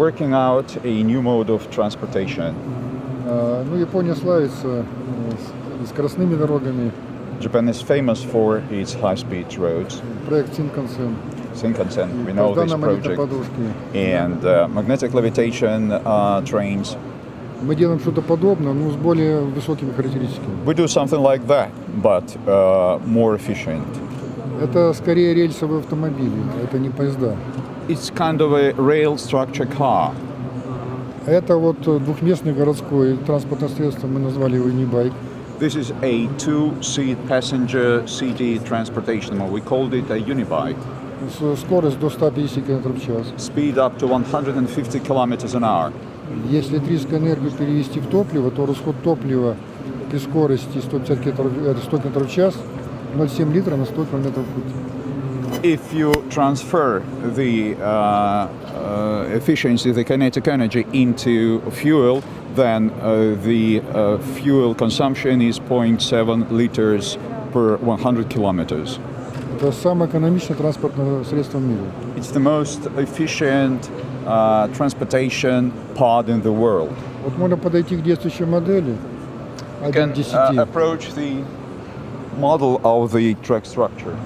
working out a new mode of transportation. Ну, Япония славится скоростными дорогами. Japan is famous for its high-speed roads. Проект Shinkansen. We know this project. And magnetic levitation trains. Мы делаем что-то подобное, но с более высокими характеристиками. We do something like that, but more efficient. Это скорее рельсовые автомобили, это не поезда. It's kind of a rail structure car. Это вот двухместный городской транспортное средство, мы назвали его Unibike. This is a two-seat passenger city transportation. We called it a Unibike. Скорость до 150 км в час. Speed up to 150 km an hour. Если электрическую энергию перевести в топливо, то расход топлива при скорости 100 км в час 0,7 литра на 100 км в путь. If you transfer the efficiency, the kinetic energy into fuel, then the fuel consumption is 0.7 liters per 100 kilometers. Это самое экономичное транспортное средство в мире. It's the most efficient transportation pod in the world. Вот можно подойти к действующей модели. You can approach the model of the track structure.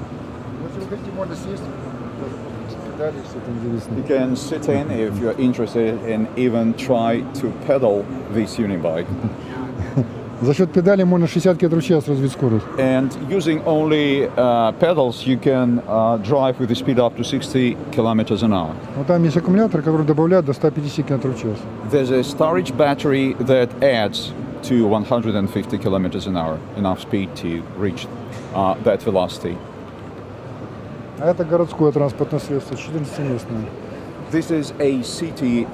You can sit in if you're interested and even try to pedal this Unibike. За счет педали можно 60 км в час развить скорость. And using only pedals, you can drive with a speed up to 60 kilometers an hour. Вот там есть аккумулятор, который добавляет до 150 км в час. There's a storage battery that adds to 150 kilometers an hour, enough speed to reach that velocity. А это городское транспортное средство, 14-местное. This is a city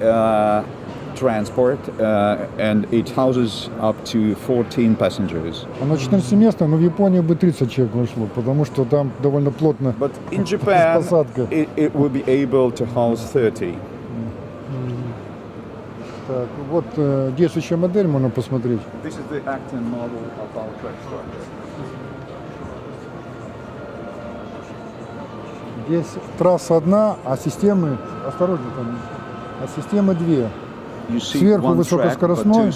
transport, and it houses up to 14 passengers. Оно 14-местное, но в Японии бы 30 человек вошло, потому что там довольно плотно. But in Japan, it will be able to house 30. Так, вот действующая модель, можно посмотреть. This is the acting model of our track structure. Здесь трасса одна, а системы, осторожно там, а системы две. Сверху высокоскоростной,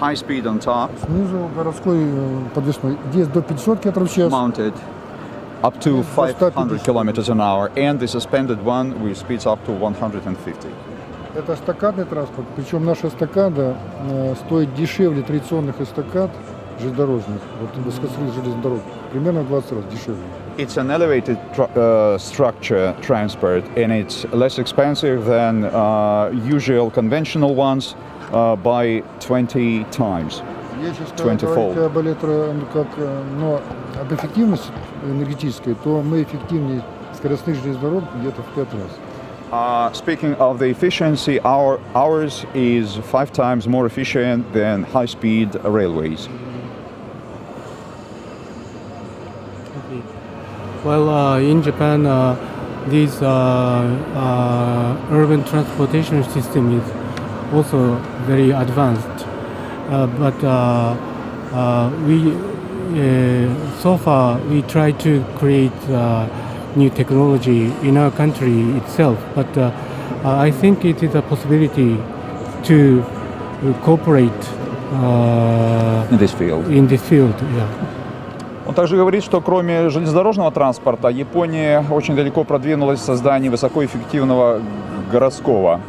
high speed on top, снизу городской подвесной. Здесь до 500 км в час. Mounted up to 500 kilometers an hour, and the suspended one with speeds up to 150. Это эстакадный транспорт, причем наша эстакада стоит дешевле традиционных эстакад железнодорожных, вот высокоскоростных железных дорог, примерно в 20 раз дешевле. It's an elevated structure transport, and it's less expensive than usual conventional ones by 20 times. Если говорить об эффективности энергетической, то мы эффективнее скоростных железных дорог где-то в 5 раз. Speaking of the efficiency, ours is 5 times more efficient than high-speed railways. Well, in Japan, this urban transportation system is also very advanced. But so far we try to create new technology in our country itself. But I think it is a possibility to cooperate in this field. Yeah. Он также говорит, что кроме железнодорожного транспорта, Япония очень далеко продвинулась в создании высокоэффективного городского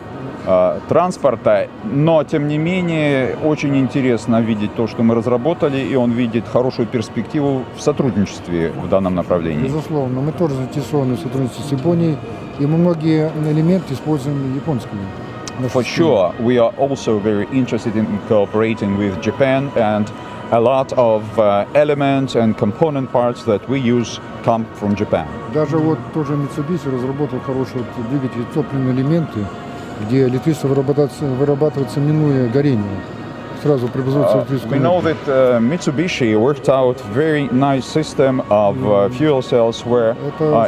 транспорта, но тем не менее очень интересно видеть то, что мы разработали, и он видит хорошую перспективу в сотрудничестве в данном направлении. Безусловно, мы тоже заинтересованы в сотрудничестве с Японией, и мы многие элементы используем японскими. For sure, we are also very interested in cooperating with Japan, and a lot of elements and component parts that we use come from Japan. Даже вот тоже Mitsubishi разработал хороший двигатель, топливные элементы, где электричество вырабатывается минуя горение. Сразу преобразуется электрическую энергию. We know that Mitsubishi worked out very nice system of fuel cells where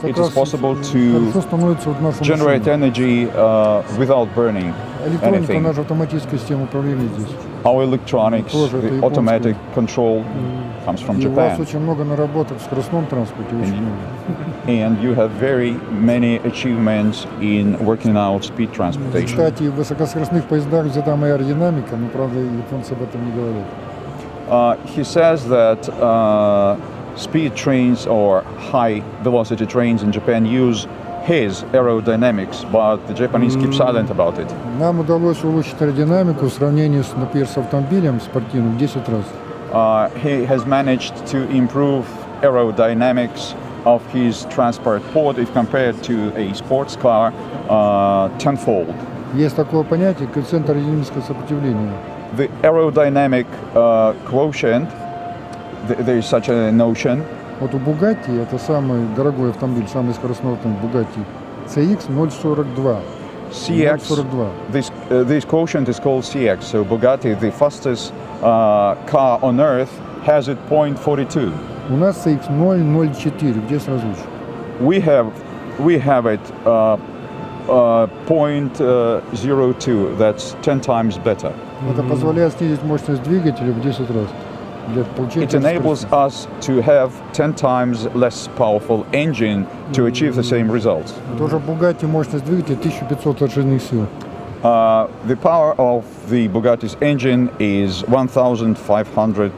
it is possible to generate energy without burning anything. Наша автоматическая система управления здесь. Our electronics, the automatic control. comes from И у вас Japan. очень много наработок в скоростном транспорте, очень много. And you have very many achievements in working out speed transportation. Кстати, в высокоскоростных поездах взята моя аэродинамика, но, правда, японцы об этом не говорят. He says that speed trains or high velocity trains in Japan use his aerodynamics, but the Japanese keep silent about it. Нам удалось улучшить аэродинамику в сравнении, например, с автомобилем спортивным в 10 раз. He has managed to improve aerodynamics of his transport pod if compared to a sports car tenfold. Есть такое понятие коэффициент аэродинамического сопротивления. The aerodynamic quotient, there is such a notion. Вот у Bugatti, это самый дорогой автомобиль, самый скоростной автомобиль Bugatti, CX 0,42. CX, 0,42. this quotient is called CX. So Bugatti, the fastest car on earth, has it 0.42. У нас CX 0,04, где сразу лучше? We have it 0.02. That's 10 times better. Это позволяет снизить мощность двигателя в 10 раз. Для получения It enables us to have 10 times less powerful engine to achieve the same results. Тоже Bugatti мощность двигателя 1500 лошадиных сил. The power of the Bugatti's engine is 1,500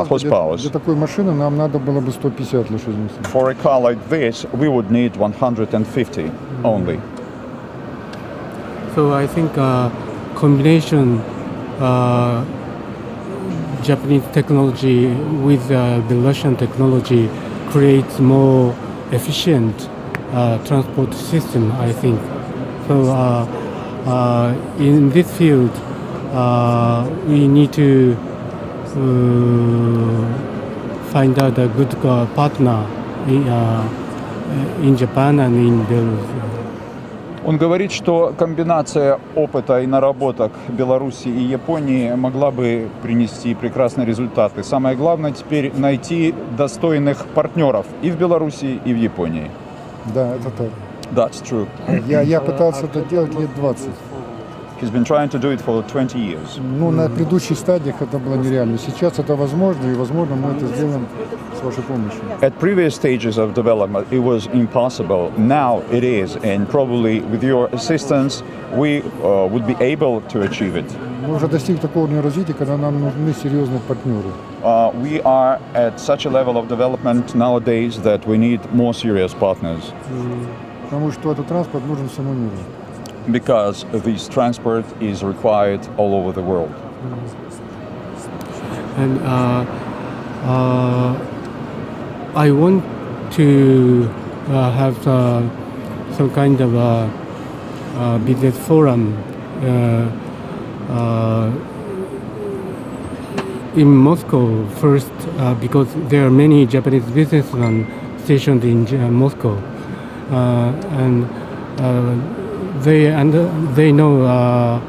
horsepower. Для такой машины нам надо было бы 150 лошадиных сил. For a car like this, we would need 150 only. So I think combination Japanese technology with the Russian technology creates more efficient transport system, I think. So in this field, we need to find out a good partner in Japan and in Belarus. Он говорит, что комбинация опыта и наработок Беларуси и Японии могла бы принести прекрасные результаты. Самое главное теперь найти достойных партнеров и в Беларуси, и в Японии. Да, это так. That's true. Я пытался это делать лет 20. He's been trying to do it for 20 years. Ну, на предыдущих стадиях это было нереально. Сейчас это возможно, и, возможно, мы это сделаем с вашей помощью. At previous stages of development, it was impossible. Now it is, and probably with your assistance, we would be able to achieve it. Мы уже достигли такого уровня развития, когда нам нужны серьезные партнеры. We are at such a level of development nowadays that we need more serious partners. Потому что этот транспорт нужен всему миру. Because this transport is required all over the world. And I want to have some kind of business forum in Moscow first, because there are many Japanese businessmen stationed in Moscow, and they know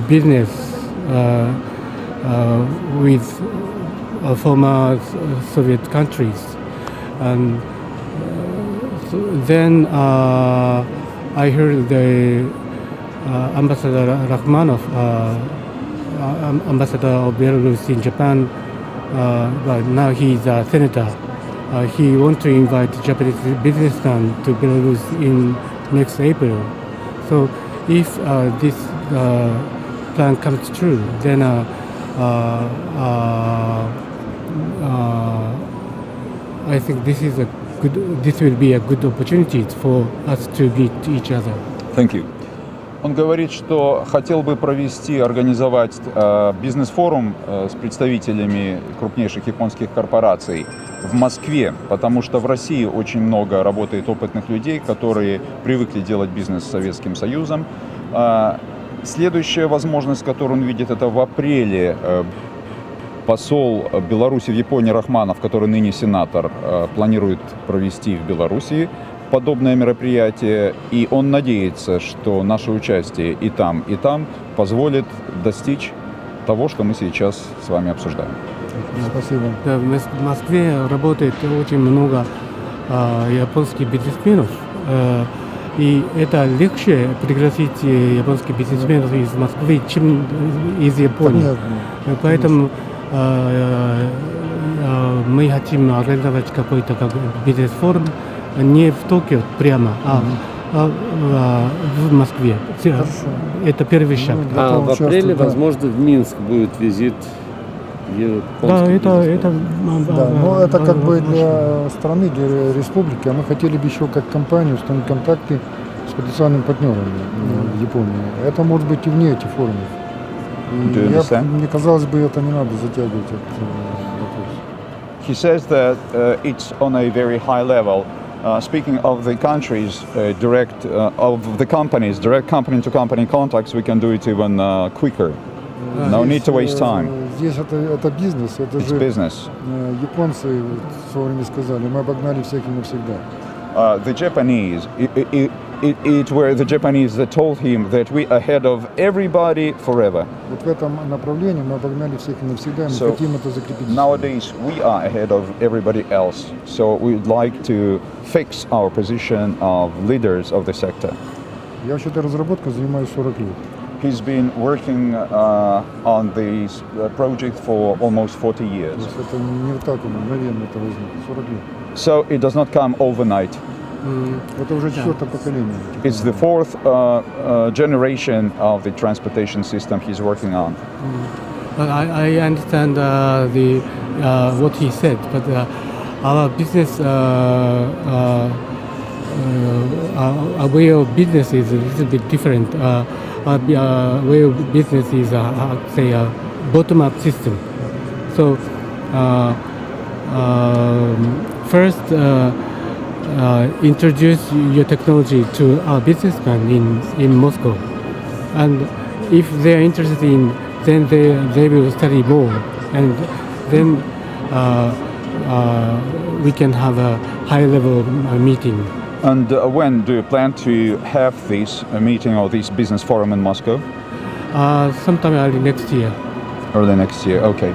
business with former Soviet countries, and so then I heard the Ambassador Rachmanov, ambassador of Belarus in Japan, but now he's a senator. He wants to invite Japanese businessmen to Belarus in next April. So if this plan comes true, then I think this will be a good opportunity for us to meet each other. Thank you. Он говорит, что хотел бы организовать бизнес-форум с представителями крупнейших японских корпораций в Москве, потому что в России очень много работает опытных людей, которые привыкли делать бизнес с Советским Союзом. Следующая возможность, которую он видит, это в апреле посол Беларуси в Японии Рахманов, который ныне сенатор, планирует провести в Беларуси подобное мероприятие, и он надеется, что наше участие и там позволит достичь того, что мы сейчас с вами обсуждаем. Спасибо. Да, в Москве работает очень много японских бизнесменов, и это легче пригласить японских бизнесменов из Москвы, чем из Японии. Понятно. Поэтому мы хотим организовать какой-то бизнес-форум не в Токио прямо, в Москве. Это первый шаг. Да, в апреле, возможно, в Минск будет визит Да, японских это, бизнесменов. Да, но это как бы для страны, для республики, а мы хотели бы еще как компания установить контакты с потенциальными партнерами в Японии. Это может быть и вне этих форумов. Do you understand? Мне казалось бы, это не надо затягивать этот вопрос. He says that it's on a very high level. Speaking of the countries, of the companies, direct company-to-company contacts, we can do it even quicker. No need to waste time. Здесь это бизнес, это It's же business. японцы в свое время сказали, мы обогнали всех и навсегда. The Japanese, it were the Japanese that told him that we ahead of everybody forever. Вот в этом направлении мы обогнали всех и навсегда, мы So, хотим это закрепить. Nowadays, we are ahead of everybody else. So we'd like to fix our position of leaders of the sector. Я вообще-то разработкой занимаюсь 40 лет. He's been working on this project for almost 40 То years. есть это не вот так мгновенно это возникло, 40 лет. So it does not come overnight. Это уже четвертое поколение. It's the fourth generation of the transportation system he's working on. But I understand what he said, but our business, our way of business is a little bit different. Our way of business is, say, a bottom-up system. So first, introduce your technology to our businessmen in Moscow, and if they are interested in, then they will study more, and then we can have a high-level meeting. And when do you plan to have this meeting or this business forum in Moscow? Sometime early next year. Early next year, okay.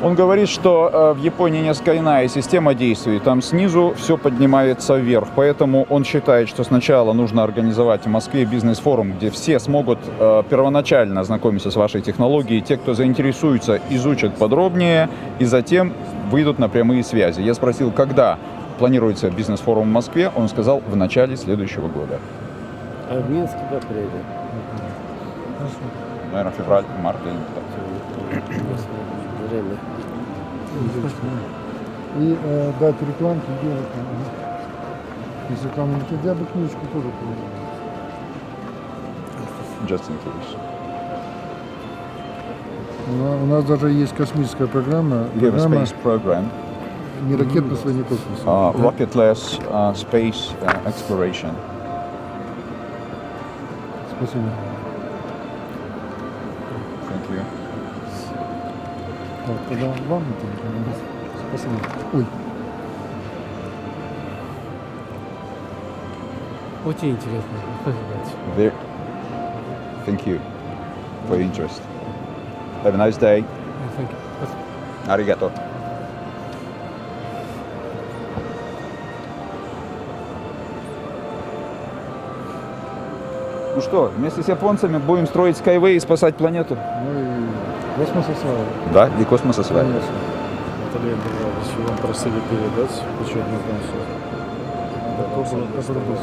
Он говорит, что в Японии несколько иная система действий. Там снизу все поднимается вверх. Поэтому он считает, что сначала нужно организовать в Москве бизнес-форум, где все смогут первоначально ознакомиться с вашей технологией. Те, кто заинтересуется, изучат подробнее и затем выйдут на прямые связи. Я спросил, когда планируется бизнес-форум в Москве. Он сказал, в начале следующего года. А в Минске в апреле. Наверное, февраль, март. Время. И дать рекламки делать. Если там я бы книжку тоже положил. Just in case. У нас даже есть космическая программа. We have a space program. Не ракетное освоение космоса. Rocketless space exploration. Спасибо. Thank you. Так, тогда вам это. Спасибо. Ой. Очень интересно. Спасибо большое. Thank you for your interest. Have a nice day. Thank you. Arigato. Ну что, вместе с японцами будем строить SkyWay и спасать планету? Ну и космос осваивать. Да, и космос осваивать. Конечно. Наталья Андреевна, вам просили передать учебную консоль. Который был